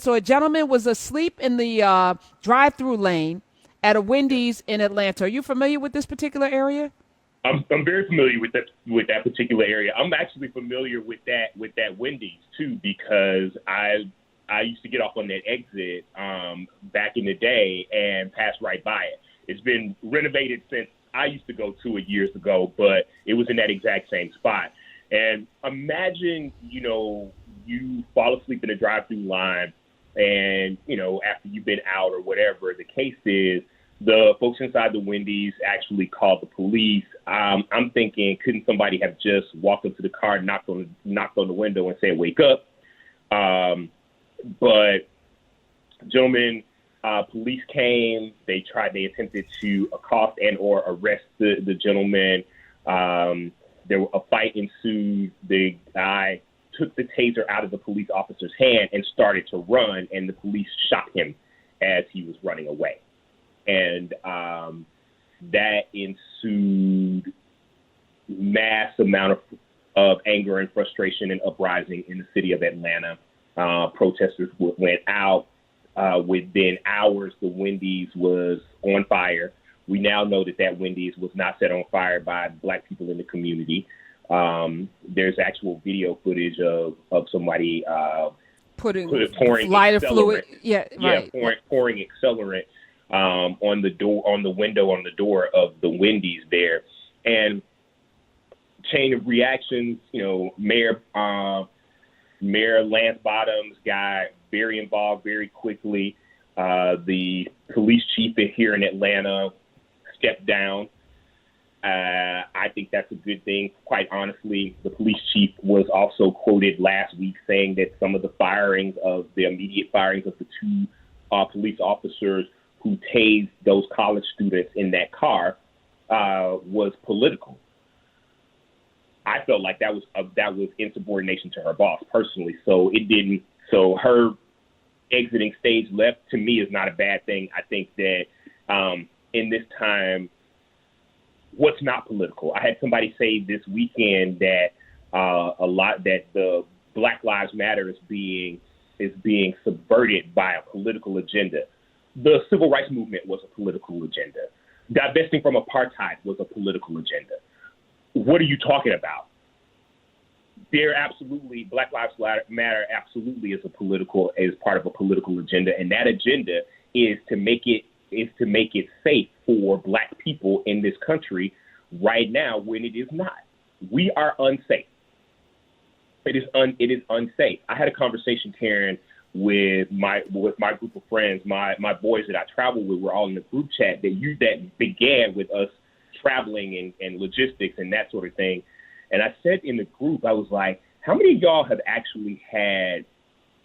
So a gentleman was asleep in the drive-through lane at a Wendy's in Atlanta. Are you familiar with this particular area? I'm very familiar with that particular area. I'm actually familiar with that Wendy's too, because I used to get off on that exit back in the day and pass right by it. It's been renovated since I used to go to it years ago, but it was in that exact same spot. And imagine, you fall asleep in a drive-through line, and after you've been out or whatever the case is, the folks inside the Wendy's actually called the police. I'm thinking, couldn't somebody have just walked up to the car, knocked on the window, and said, "Wake up"? But gentlemen, police came. They attempted to accost and or arrest the gentleman. A fight ensued. The guy took the taser out of the police officer's hand and started to run, and the police shot him as he was running away. And that ensued mass amount of anger and frustration and uprising in the city of Atlanta. Protesters went out. Within hours, the Wendy's was on fire. We now know that Wendy's was not set on fire by Black people in the community. There's actual video footage of somebody pouring lighter accelerant. fluid. Yeah, right. Pouring accelerant on the window on the door of the Wendy's there. And chain of reactions, Mayor Lance Bottoms got very involved very quickly. The police chief here in Atlanta stepped down. I think that's a good thing. Quite honestly, the police chief was also quoted last week saying that some of the immediate firings of the two police officers who tased those college students in that car was political. I felt like that was insubordination to her boss personally. So her exiting stage left, to me, is not a bad thing. I think that in this time, what's not political? I had somebody say this weekend that that the Black Lives Matter is being subverted by a political agenda. The civil rights movement was a political agenda. Divesting from apartheid was a political agenda. What are you talking about? Black Lives Matter absolutely is part of a political agenda, and that agenda is to make it safe for Black people in this country right now when it is not. We are unsafe. It is unsafe. I had a conversation, Karen, with my group of friends, my boys that I travel with. We're all in the group chat that began with us traveling and logistics and that sort of thing. And I said in the group, I was like, how many of y'all have actually had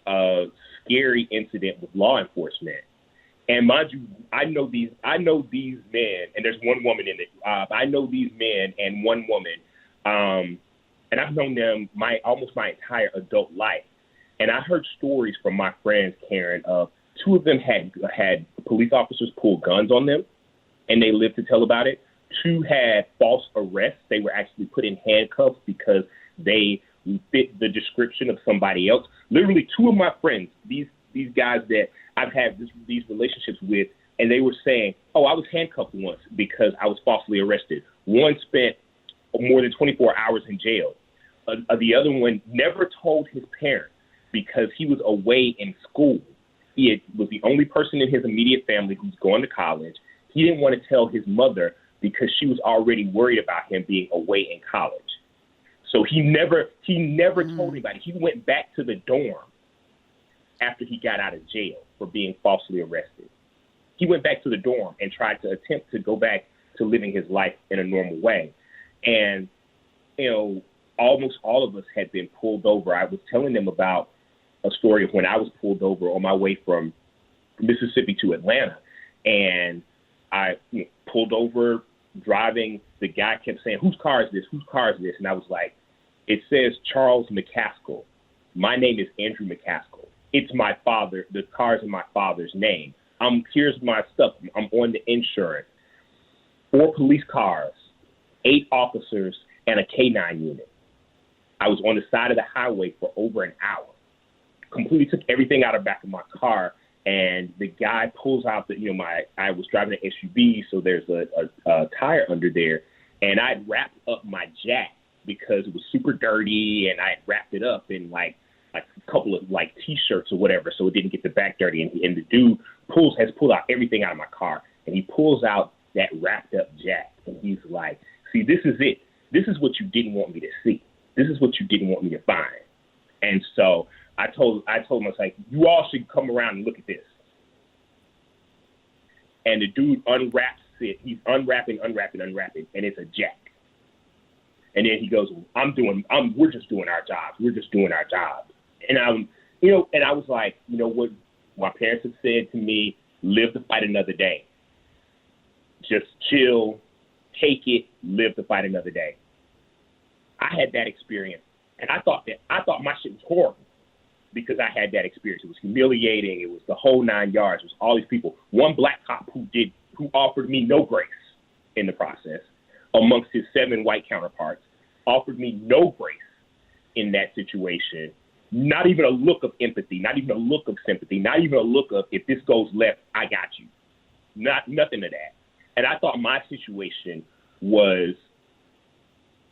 a scary incident with law enforcement? And mind you, I know these men, and there's one woman in it. I know these men and one woman, and I've known them almost my entire adult life. And I heard stories from my friends, Karen, of two of them had police officers pull guns on them, and they lived to tell about it. Two had false arrests. They were actually put in handcuffs because they fit the description of somebody else. Literally, two of my friends, these guys that I've had these relationships with, and they were saying, "Oh, I was handcuffed once because I was falsely arrested." One spent more than 24 hours in jail. The other one never told his parents because he was away in school. He was the only person in his immediate family who's going to college. He didn't want to tell his mother because she was already worried about him being away in college. So he never told anybody. He went back to the dorm after he got out of jail for being falsely arrested. He went back to the dorm and tried to attempt to go back to living his life in a normal way. And, almost all of us had been pulled over. I was telling them about a story of when I was pulled over on my way from Mississippi to Atlanta. And I pulled over driving. The guy kept saying, "Whose car is this? Whose car is this?" And I was like, "It says Charles McCaskill. My name is Andrew McCaskill. It's my father. The car's in my father's name. Here's my stuff. I'm on the insurance. 4 police cars, 8 officers, and a K-9 unit. I was on the side of the highway for over an hour. completely took everything out of the back of my car. And the guy pulls out I was driving an SUV, so there's a tire under there. And I wrapped up my jack because it was super dirty, and I had wrapped it up in like a couple of like T-shirts or whatever, so it didn't get the back dirty. And the dude has pulled out everything out of my car, and he pulls out that wrapped up jack, and he's like, "See, this is it. This is what you didn't want me to see. This is what you didn't want me to find." And so I told him, I was like, "You all should come around and look at this." And the dude unwraps it. He's unwrapping, and it's a jack. And then he goes, "We're just doing our jobs. We're just doing our jobs." And and I was like, you know what my parents had said to me: live to fight another day. Just chill, take it, live to fight another day. I had that experience, and I thought my shit was horrible because I had that experience. It was humiliating. It was the whole 9 yards. It was all these people. One black cop who offered me no grace in the process, amongst his 7 white counterparts, offered me no grace in that situation. Not even a look of empathy, not even a look of sympathy, not even a look of, if this goes left, I got you. Nothing of that. And I thought my situation was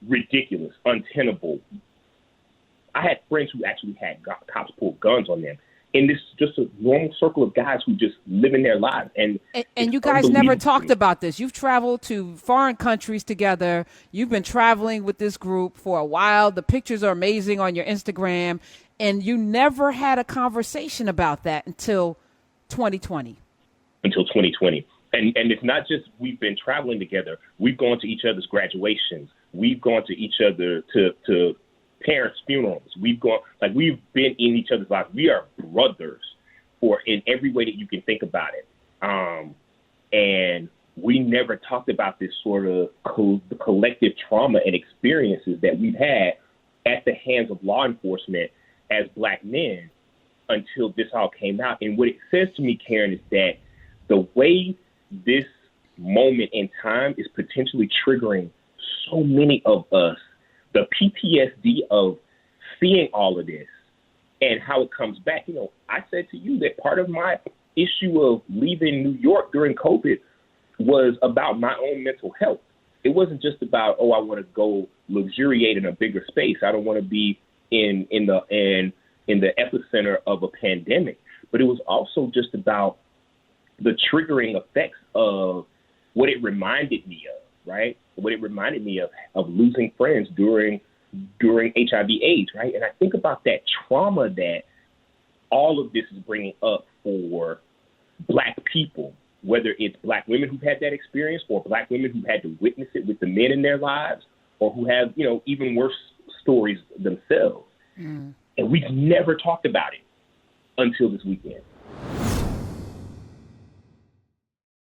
ridiculous, untenable. I had friends who actually had cops pull guns on them. And this is just a normal circle of guys who just living their lives. And you guys never talked about this. You've traveled to foreign countries together. You've been traveling with this group for a while. The pictures are amazing on your Instagram. And you never had a conversation about that until 2020. Until 2020. And it's not just we've been traveling together. We've gone to each other's graduations. We've gone to each other to parents' funerals. We've been in each other's lives. We are brothers in every way that you can think about it. And we never talked about this sort of the collective trauma and experiences that we've had at the hands of law enforcement as black men until this all came out. And what it says to me, Karen, is that the way this moment in time is potentially triggering so many of us, the PTSD of seeing all of this and how it comes back. I said to you that part of my issue of leaving New York during COVID was about my own mental health. It wasn't just about, I want to go luxuriate in a bigger space. I don't want to be in the epicenter of a pandemic. But it was also just about the triggering effects of what it reminded me of, right? What it reminded me of losing friends during HIV/AIDS, right? And I think about that trauma that all of this is bringing up for black people, whether it's black women who've had that experience or black women who had to witness it with the men in their lives or who have, even worse stories themselves. Mm. And we've never talked about it until this weekend.